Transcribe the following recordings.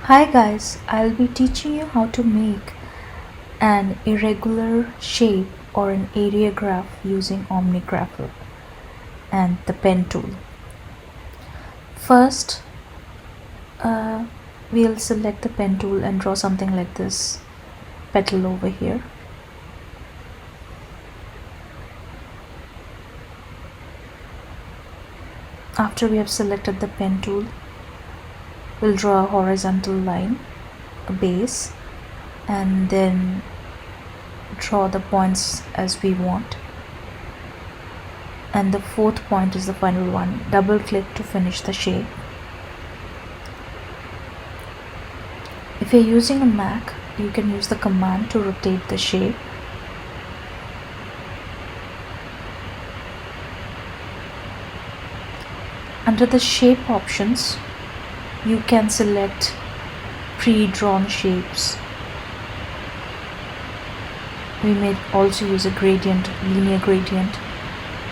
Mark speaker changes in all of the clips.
Speaker 1: Hi guys, I'll be teaching you how to make an irregular shape or an area graph using Omnigraffle and the pen tool. First, uh, we'll select the pen tool and draw something like this petal over here. After we have selected the pen tool, we'll draw a horizontal line, a base, and then draw the points as we want. And the fourth point is the final one. Double click to finish the shape. If you're using a Mac, you can use the command to rotate the shape. Under the shape options, you can select pre-drawn shapes. We may also use a gradient, linear gradient,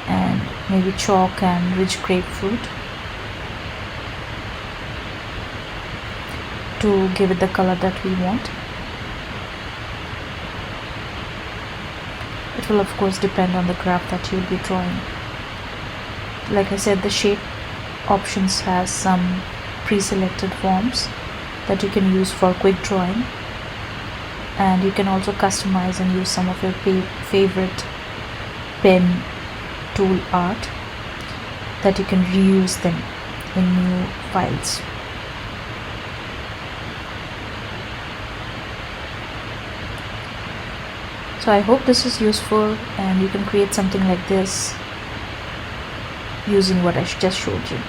Speaker 1: and maybe chalk and ridge grapefruit to give it the color that we want. It will of course depend on the graph that you'll be drawing. Like I said, the shape options has some pre-selected forms that you can use for quick drawing, and you can also customize and use some of your favorite pen tool art that you can reuse them in new files. So I hope this is useful and you can create something like this using what I just showed you.